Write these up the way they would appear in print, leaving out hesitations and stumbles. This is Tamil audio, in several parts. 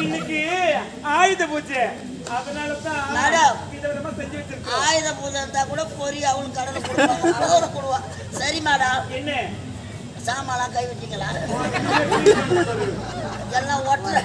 இன்னைக்கு ஆயுத பூஜை, அதனாலதான் மேடம் விதவிதமா செஞ்சு வச்சிருக்கோம். ஆயுத பூஜை இருந்தா கூட பொரி அவளுக்கு கடலை கொடுவா. சரி மேடம், என்ன சாமான்லாம் கை விட்டீங்களா? எல்லாம் ஒட்டுற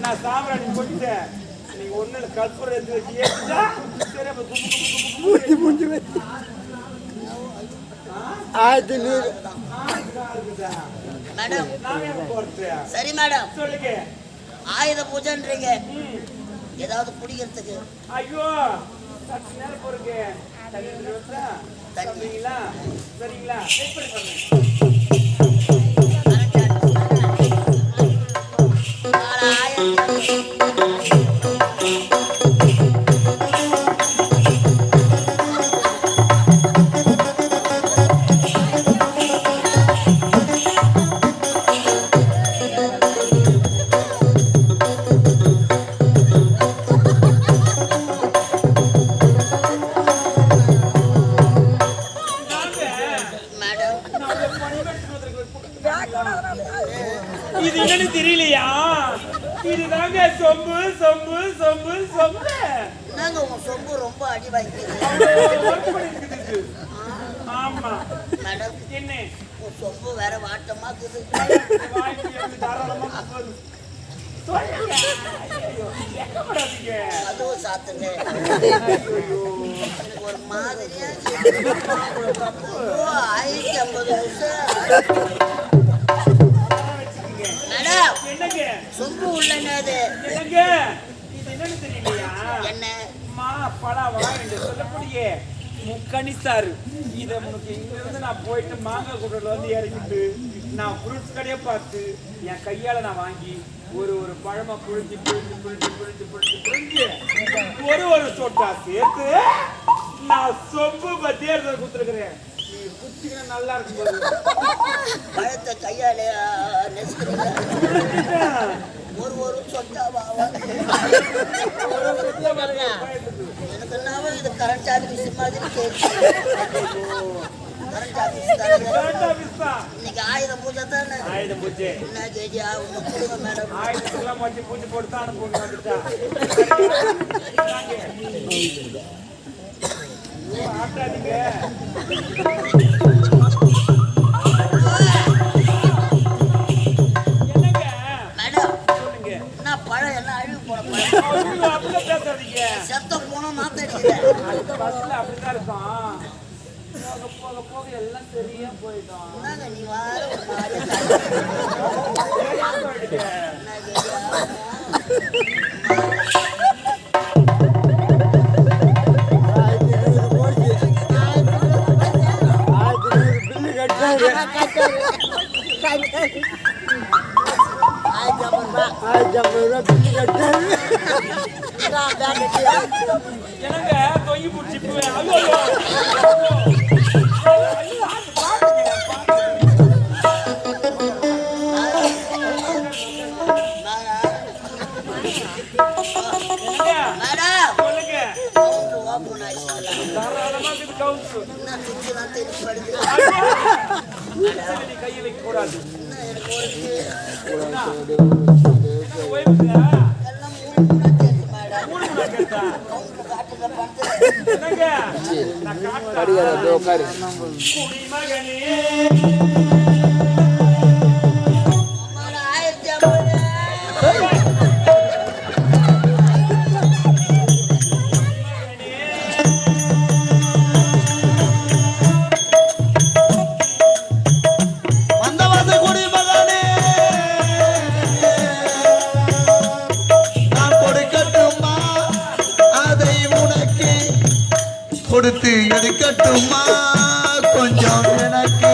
நான் சாம்பிராணி போட்டுட்டேன். நீங்க ஒண்ணு கற்பூரம் எடுத்து வச்சு ஏறிட்டா மேடம். சரி மேடம், சொல்லுங்க. ஆயுத பூஜைன்றீங்க, ஏதாவது குடிக்கிறதுக்கு? ஐயோ சற்று நேரம் பொறுங்க. தண்ணீங்களா? சரிங்களா? இது என்னன்னு தெரியலையா? இதுதாங்க சொம்பு சொம்பு சொம்பு சொம்பு. நாங்க உங்க சொம்பு ரொம்ப அடி வாங்கிக்குது. ஆமா மேடம், என்ன உங்க சொம்பு வேற வாட்டமா இருக்குது. அதுவும் சாத்துங்க. ஒரு மாதிரியா 550 மேடம். என்னங்க சொம்பு உள்ள என்னது? என்னங்க இது என்னன்னு தெரியலையா? என்ன மா பழவா என்று சொல்லக்கூடிய முக்கணிசாரு. இதை உனக்கு இங்க இருந்து நான் போயிட்டு மாங்காய் கூடல வந்து இறங்கிட்டு நான் ஃப்ரூட்ஸ் கடையை பார்த்து என் கையால நான் வாங்கி ஒரு ஒரு பழமா புழிஞ்சு புழிஞ்சு புழிஞ்சு புழிஞ்சு புழிஞ்சு புழிஞ்சு ஒரு சொட்டா சேர்த்து நான் சொம்பு பத்தியே கொடுத்துருக்கிறேன். நீ குச்சிக்கிற நல்லா இருக்கும். பழத்தை கையாலே ஒரு சொட்டாவா? எனக்கு என்ன இது கரண்ட் ஆஃபீஸ் மாதிரி கேட்கு. இன்னைக்கு ஆயுத பூஜை தானே? ஆயுத பூஜை என்ன கேஜியா ஒண்ணு கொடுங்க மேடம். ஆயுதத்தெல்லாம் வச்சு பூஜை போட்டு தான் அனுப்புங்க. வந்துட்டா ஆட்டாதீங்க. என்னங்க மேடம், சொல்லுங்க. நான் பழம் எல்லாம் அழிவு போட அப்படிதான் பேசாதீங்க. செத்த போனோம் மாத்தடிக்கிறேன். அடுத்த பஸ்ல அப்படிதான் இருக்கும். போக போக எல்லாம் சரியா போயிடும். என்னங்க நீ வார ஒரு மாதிரியா என்னங்க தொங்கி பிடிச்சி கையை வைக்க கூடாது. கொடுத்து எடுக்கட்டுமா கொஞ்சம் எனக்கு?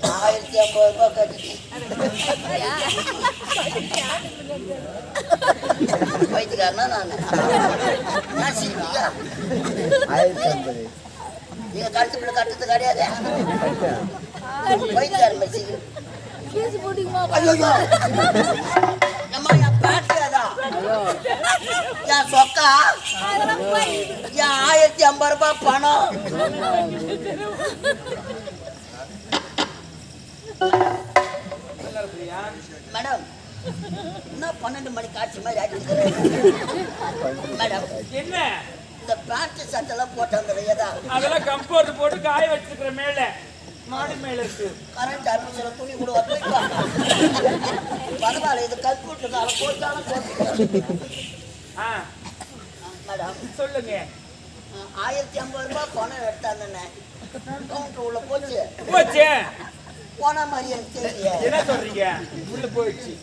1050 ரூபாய் கட்டிட்டு வைத்துக்காரனா நான் சிரிப்பியா? 1050 நீங்க கழுத்து கட்டுறது கிடையாது. வைத்துக்காரன் மெசேஜ் ஐயோ நம்ம என் பேட்டா என் சொக்கா என் 1050 ரூபாய் பணம். மேடம் இன்னும் 12 மணி காட்சி மாதிரி ஆகிட்டு மேடம். என்ன இந்த பேண்ட் சட்டெல்லாம் போட்டாங்க ஏதா அதெல்லாம் கம்போர்ட் போட்டு காய வச்சிருக்கிற மேல மாடி மேல இருக்கு. கரண்ட் ஆபீஸ்ல துணி கூட பரவாயில்ல. இது கல்பூட்டு அதை போட்டாலும் மேடம் சொல்லுங்க. 1050 ரூபாய் பணம் எடுத்தாங்கண்ணே. கவுண்டர் உள்ள போச்சு போன மாதிரி எனக்கு தெரியல. என்ன சொல்றீங்க? உள்ள போயிடுச்சு.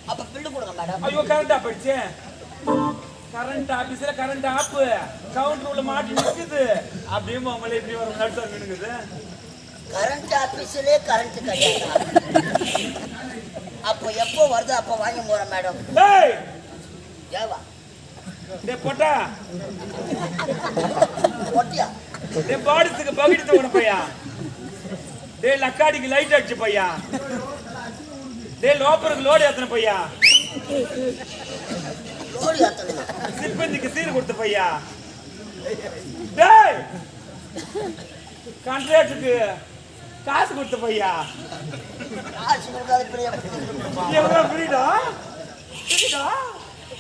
அப்ப பில்லு கொடுங்க மேடம். ஐயோ கரண்ட் ஆஃப் ஆயிடுச்சு. கரண்ட் ஆபீஸ்ல கரண்ட் ஆஃப் கவுண்டர் உள்ள மாட்டி நிக்குது. அப்படியே அவங்களே இப்படி வர நடுத்தர நின்னுக்குது. கரண்ட் ஆபீஸ்லயே கரண்ட் கிடையாது. அப்போ எப்போ வருது அப்போ வாங்கி போறேன் மேடம். ஏய் ஏவா டேய் போட்டா போட்டியா டேய் பாடிஸ்க்கு பகிட்டு தோண பையா. டேய் லக்காடிக்கு லைட் அடிச்சு பையா. டேய் லோப்பருக்கு லோடு ஏத்தன பையா. லோடு ஏத்தன சிப்பந்திக்கு சீர் கொடுத்த பையா. டேய் கான்ட்ராக்டுக்கு காசு கொடுத்த பையா. காசு கொடுக்காத பிரியா எவ்வளோ ஃப்ரீடா? ஃப்ரீடா?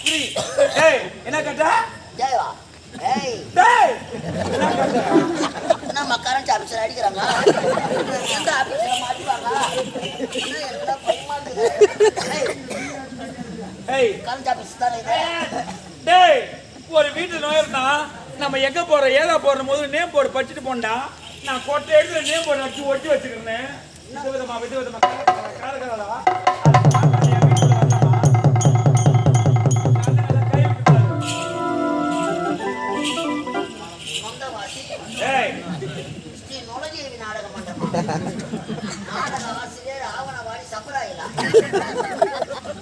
ஃப்ரீ. ஏய் என்ன கட்டா? ஜெயவா ஏய் டேய் என்ன கட்டா? நம்ம கரண்ட் ஆபீஸ்ல அடிக்கறாங்க. இந்த ஆபீஸ்ல மாட்டுவாங்க. என்ன பயமா இருக்கு. ஏய் கரண்ட் ஆபீஸ் தானே இது. டேய் ஒரு வீட்டு நோயர்னா நம்ம எங்க போறோம் ஏதா போற போது நேம் போர்டு படிச்சுட்டு போண்டா. நான் கொட்டை எடுத்து நேம் போர்டு அடிச்சு ஒட்டி வச்சுக்கிறேன். இந்த விதமா காரகரடா நாடக மண்டபம் நாடக ஆசிரியர் ஆவணவாடி சபராயிலா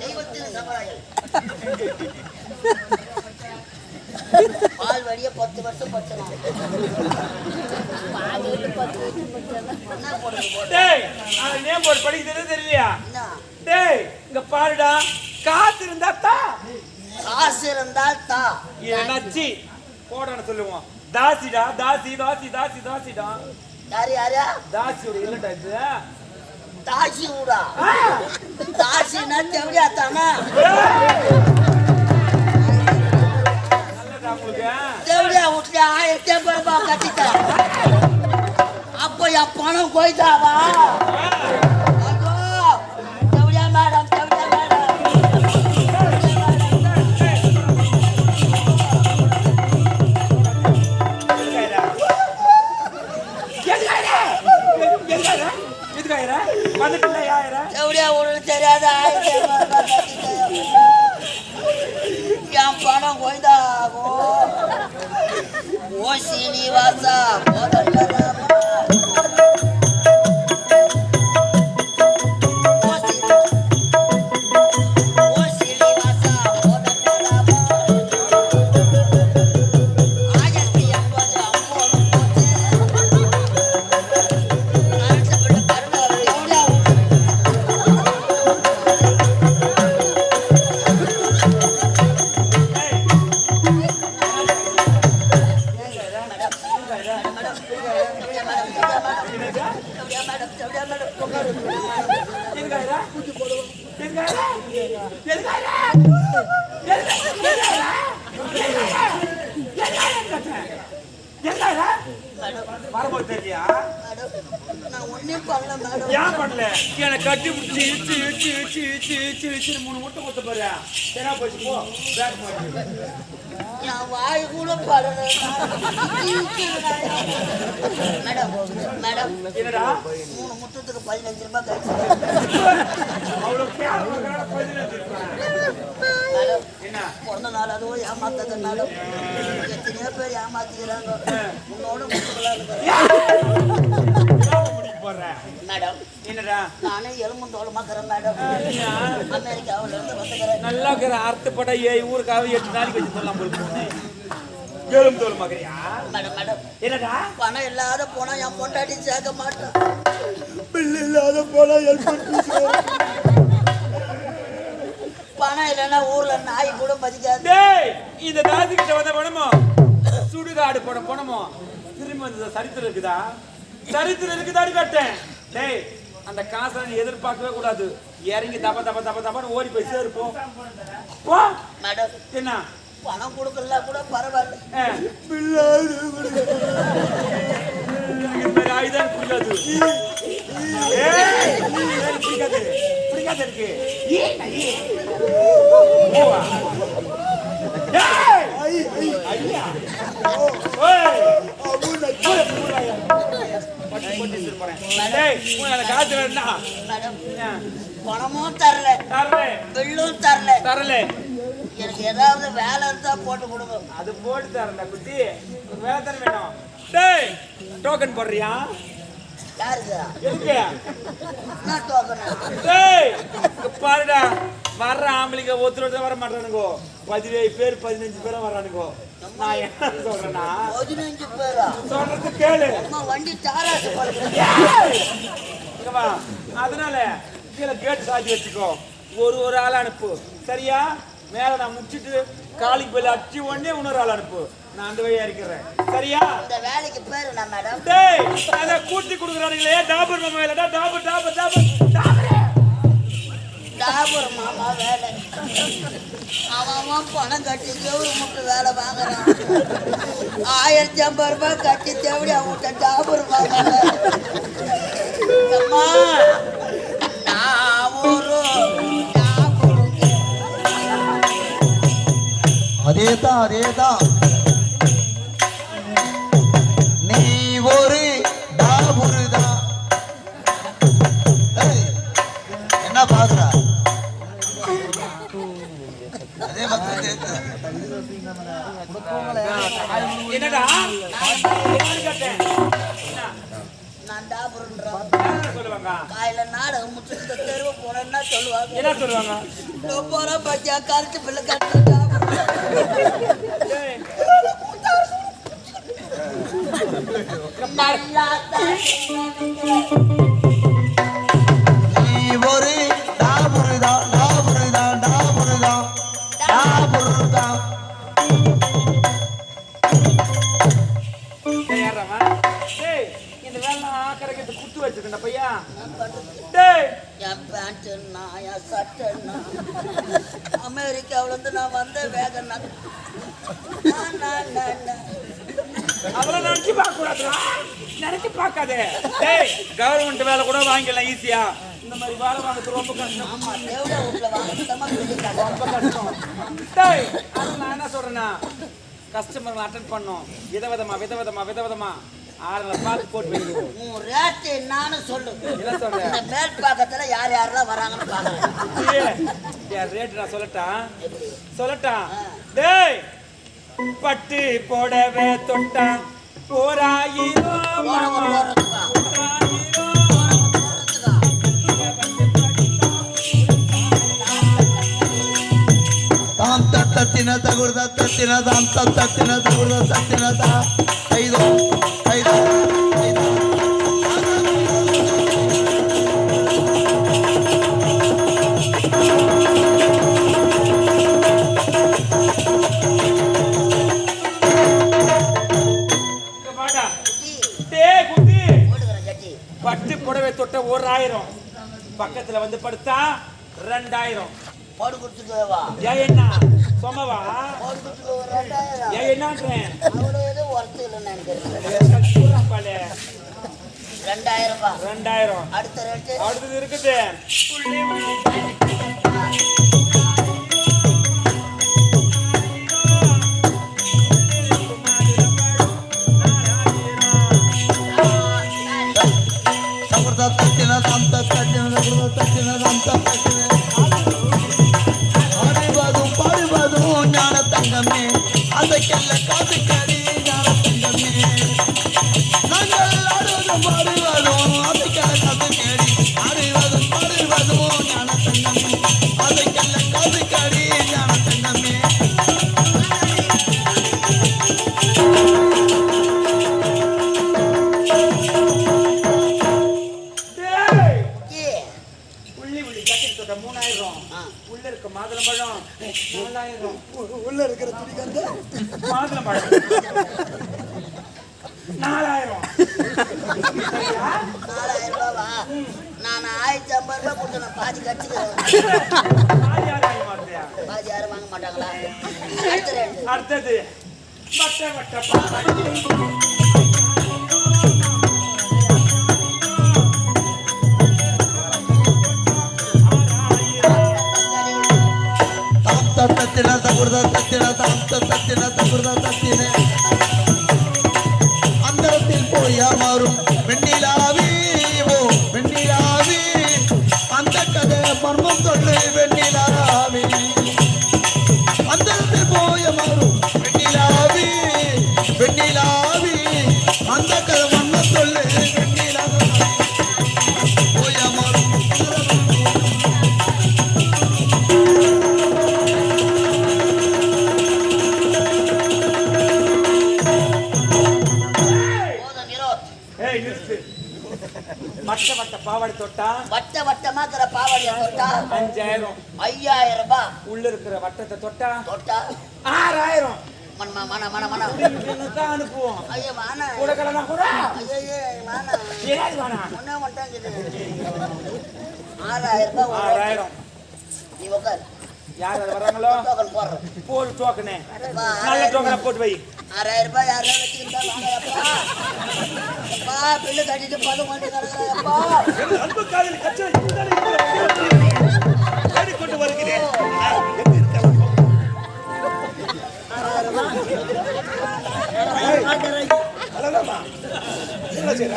தெய்வத்தின் சபராயல் பால் வழிய 10 வருஷம் பச்சனா என்ன போடுங்க. டேய் அந்த நேம் போர்டு படிக்கிறது தெரியலையா? டேய் இங்க பாருடா காசு இருந்தா தா. காசு இருந்தால் தா. நச்சி போடான்னு சொல்லுவோம். தாசிடா தாசி தாசி தாசி தாசிடா. யாரு யாரு? தாசியோட இல்லடா இது. தாசி ஊடா. தாசினா தேவடியா தானா? நல்லதா உங்களுக்கு? தேவடியா வீட்டுல 1050 ரூபாய் கட்டிட்டா. அப்ப என் பணம் போயிட்டாவா? அதோ தேவடியா மேடம் தேவடியா மேடம். எப்படியா ஒண்ணு தெரியாத என் பணம் போய்தாகும். ஓ சீனிவாசா கட்டி பிடிச்சி இச்சு இச்சு இச்சு இச்சு இச்சு இச்சு 3 முட்டை கொடுத்த பாரு. சரி போச்சு போ பேக் மாட்டி. நான் வாய் கூட படல. மேடம் மேடம் என்னடா 3 முட்டத்துக்கு 15 ரூபாய் கழிச்சு. அவ்வளவு கேவலமான 15 ரூபாய். மேடம் என்ன பிறந்த நாள் அதுவும் ஏமாத்தாத மேடம். எத்தனையோ பேர் ஏமாத்திக்கிறாங்க. உன்னோட முட்டுகளா இருக்கு. போடுறேன் மேடம். என்னடா நானே எலும்பு தோளமாக்குறேன் மேடம். அமெரிக்காவில இருந்து வந்துக்கிறேன். நல்லா இருக்கிற அர்த்தப்பட்ட ஊருக்காக 8 நாளைக்கு வச்சு சொல்லலாம் போல எலும்பு தோல் மகரியா மேடம் மேடம். என்னடா பணம் இல்லாத போனா என் பொண்டாட்டி சேர்க்க மாட்டேன். பிள்ளை இல்லாத போனா பணம் இல்லைன்னா ஊர்ல நாய் கூட மதிக்காது. டேய் இந்த தாசி கிட்ட வந்த பணமோ சுடுகாடு போன பணமோ திரும்பி வந்த சரித்திரம் இருக்குதா? சரித்திரம் இருக்குதான்னு கேட்டேன். டேய் அந்த காசை நீ எதிர்பார்க்கவே கூடாது. இறங்கி தப்ப தப்ப தப்ப தப்பன்னு ஓடி போய் சேருப்போம். போ மேடம். என்ன பணம் கொடுக்கல கூட பரவாயில்ல. ஆயுதான் பிடிக்காது பிடிக்காது பிடிக்காது இருக்கு. காசு வேணா பணமும் தரல பில்லும் தரல தரல. எனக்கு ஏதாவது வேலை இருந்தா போட்டு கொடுங்க. அது போட்டு தரல குட்டி வேலை தானே வேணும். டேய் டோக்கன் போடுறியா? யாருக்கு எதுக்கு என்ன டோக்கன்? டேய் பாருடா வர்ற ஆம்பளைங்க ஒருத்தர் வர மாட்டானுங்கோ. 17 பேர் 15 பேரும் வரானுங்கோ. நான் என்ன சொல்றேன்னா 15 பேரா சொல்றது கேளு. வண்டி தாராசு வா. அதனால கீழே கேட்டு சாத்தி வச்சுக்கோ. ஒரு ஆள் அனுப்பு சரியா? மேல நான் முடிச்சிட்டு காலிக்கு போய் அடிச்சு உடனே இன்னொரு ஆள் அனுப்பு. நான் அந்த வழியா இருக்கிறேன் சரியா? இந்த வேலைக்கு பேரு நான் மேடம். டேய் அத கூட்டி குடுக்குறானுங்களே டாபர் மாமா இல்லடா டாபர் டாபர் டாபர் டாபர் டாபர் மாமா வேலை. அவன் பணம் கட்டி தேவடி முட்டு வேலை வாங்குறான். 1050 ரூபாய் கட்டி தேவடி அவன்கிட்ட டாபர் மாமா அம்மா நான் ஒரு அதேதான் நீ ஒரு டாபுருதான். என்ன பாக்குறா? அதே என்னடா நான் டாபுருன்றான் சொல்லுவாங்க. காயில நாடகம் முடிச்சுட்டு தெருவை போனேன்னா சொல்லுவாங்க. என்ன சொல்லுவாங்க? போற பத்தியா கருத்து பிள்ளை கட்டு நீ ஒரு டாபுருதான் டாபுருதான் டாபுருதான் டாபுருதான். இந்த வேலை ஆக்கறக்கு குத்து வச்சிருக்கேன் பையா. டேய் என் பேண்ட்டுன்னா என் சட்டைன்னா அமெரிக்காவில இருந்து நான் வந்த வேகன்னா அதெல்லாம் நினைச்சு பார்க்க கூடாதுடா. நினைச்சு பார்க்காதே. டேய் கவர்மெண்ட் வேலை கூட வாங்கிடலாம் ஈஸியா. இந்த மாதிரி வேலை வாங்குறது ரொம்ப கஷ்டம். ஆமா தேவடா வீட்டுல வாங்கிட்டோமா ரொம்ப கஷ்டம். டேய் அது நான் என்ன சொல்றேன்னா கஸ்டமர் அட்டெண்ட் பண்ணோம். விதவிதமா ஆளுங்களை பார்த்து போட்டு வைக்கணும். உன் ரேட்டு என்னன்னு சொல்லு. என்ன சொல்றேன்? இந்த மேல் பாக்கத்துல யார் யாரெல்லாம் வராங்கன்னு பாக்கலாம். ரேட்டு நான் சொல்லட்டா? டேய் பட்டு போடவே தொட்டா 1000 தாம் தத்தின தகுர்த தத்தின தாம் தத்தின தகுர்த தத்தின தா ஐதோ ஐதோ ஐதோ. பட்டு புடவை தொட்ட 1000 பக்கத்துல வந்து படுத்தா 2000 போடு கொடுத்துக்கவா? ஏன் என்ன சொமவா? போடு கொடுத்துக்கோ 2000. ஏன் என்னன்றேன்? அவ்வளோ எதுவும் ஒர்த்து இல்லைன்னு நினைக்கிறேன். 2000 ரூபாய். 2000. அடுத்த ரேட்டு அடுத்தது இருக்குது. தத்தின தாம் தத்தின தகுர்த தத்தின தாம் தத்தின பாடுவதும் ஞான தங்கமே அந்த கெல்ல காத்து கடி ஞான தங்கமே நாங்கள் ஆடுவதும் பாடுவதும் அந்த உள்ள இருக்க மாதுளம்பழம் 4000. உள்ள இருக்கிற துணிக்கு மாதுளம்பழம் 4000. 4000 ரூபாவா? நான் 1050 ரூபாய் கொடுத்து நான் பாதி கட்டிக்கிறேன். பாதி யார் வாங்கி மாத்தியா? பாதி யாரும் வாங்க மாட்டாங்களா? அடுத்தது வட்ட வட்ட பாவாடை. தத்தின தகுர்த தத்தின தத்தின தகுர்த தத்தின அந்தரத்தில் போய் அமரும் வெண்ணிலாவி ஓ வெண்ணிலாவி அந்த கதை மர்மம் சொல்லு வெண்ணிலாவி அந்தரத்தில் போய் அமரும் வெண்ணிலாவி வெண்ணிலாவி அந்த கதை மர்மம் சொல்லு வெண்ணிலாவி போய் அமரும் வட்ட வட்ட பாவாடை தொட்டா வட்ட வட்டமாக்குற பாவாடிய தொட்டா 5000. 5000 ரூபாய். உள்ள இருக்கிற வட்டத்தை தொட்டா தொட்டா 6000. மன மன மன மன தான் அனுப்புவோம். ஐயோ வானா கூட கலனா கூட ஐயோ வானா ஏன் வானா ஒண்ணே மட்டும் 6000 ரூபாய். 6000. நீ உட்கார். யார் வராங்களோ டோக்கன் போடுறேன். போடு டோக்கனே. நல்ல டோக்கனை போட்டு வை. 6000 ரூபாய் யாராவது வச்சுக்கிட்டா வாங்கப்பா. அப்பா பில்லு கட்டிட்டு பதம் கொண்டு கிடக்குறப்பா. அன்பு காதல் கச்சை தேடி கொண்டு வருகிறேன். எங்க இருக்க? 6000 ரூபாய். அலலமா. என்ன செய்ற?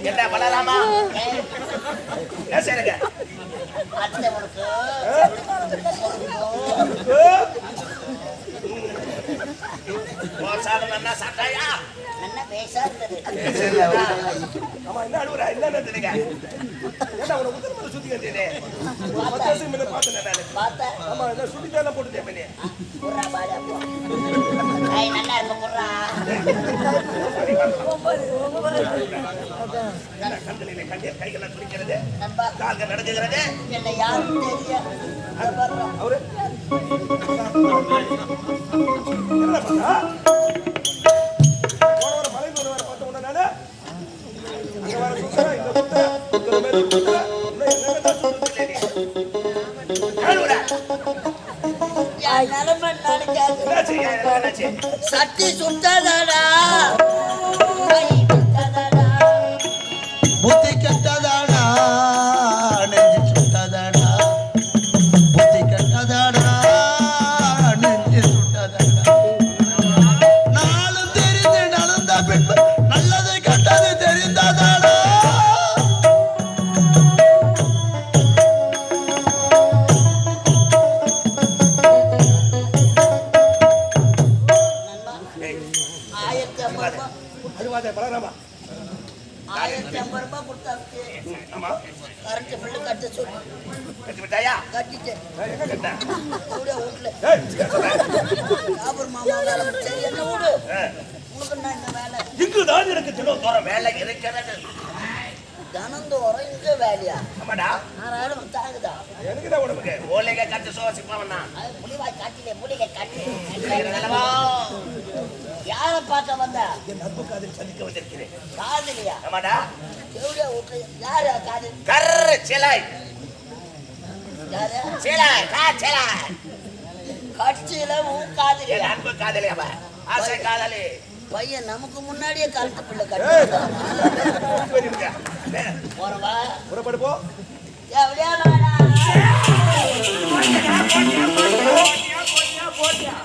என்ன பண்ணலாமா? என்ன செய்றீங்க? அத்தை உனக்கு என்ன சாப்பிட்டாயா? என்ன பேசாது. ஆமா என்ன அழுவுறா? என்ன தெரியுங்க? ஏன்னா உன உத்தரவு சுத்தி கட்டினே. பார்த்தா ஆமா என்ன சுத்தி தான் போட்டுட்டே பண்ணி. குர்ரா பாடா போ. ஐ நல்லா இருக்க குர்ரா. கண்களிலே கண்ணீர் கைகளை குடிக்கிறது. நண்பா கால்கள் நடுங்குகிறது. என்ன யாரும் தெரியும். அவரு என்ன பண்ணா? போற மலை போற பார்த்த உடனே நானு இங்க வர சுத்தா இந்த சுத்தா இந்த மேல சுத்தா என்ன சொல்றது நீ? அழுவுறா. யார் நிலைமை நினைக்காது. என்னாச்சு? சட்டி சுட்டாதாடா. கை விட்டாதாடா. புத்தி கெட்டதாடா நெஞ்சு சுட்டதாடா புத்தி கெட்டதாடா நெஞ்சு சுட்டதாடா நாளும் தெரிந்து நடந்த பின்பு நல்லது கெட்டது தெரிந்ததாடா நண்பா 1050 ரூபாய். அழுவாதே பலராமா. 1050 ரூபாய் கொடுத்தாச்சு. ஆமா கரண்ட் பில்லு கட்ட சொல்லி கட்டி விட்டாயா? கட்டிட்டேன். எங்க கட்ட? அப்படியே வீட்டுல ஏய் காபூர் மாமா வேலை சரி என்ன வீடு உனக்கு என்ன இந்த வேலை இங்குதான் எனக்கு தினம் தோற வேலை இருக்கிறது. தினந்தோறும் இங்க வேலையா? ஆமாடா 6000 தாங்குதா? எனக்கு தான் உடம்புக்கு ஓலைக கட்டு சோசிப்பாவண்ணா. அது புலிவாய் காட்டிலே புலிகை காட்டு யாரை பார்க்க வந்தா? என் அன்பு காதல் சந்திக்க வந்திருக்கிறேன். காதலியா? ஆமாடா எவ்வளோ வீட்டு யாரு காதல்? கர்ரு சிலாய் யாரு சிலாய் கா சிலாய் கட்சியில உன் என் காதலியா? அன்பு காதலி அவ ஆசை காதலி. பையன் நமக்கு முன்னாடியே கழுத்து பிள்ளை கட்டி போறவா புறப்படு போ. எவ்வளோ வேணா போட்டியா போட்டியா போட்டியா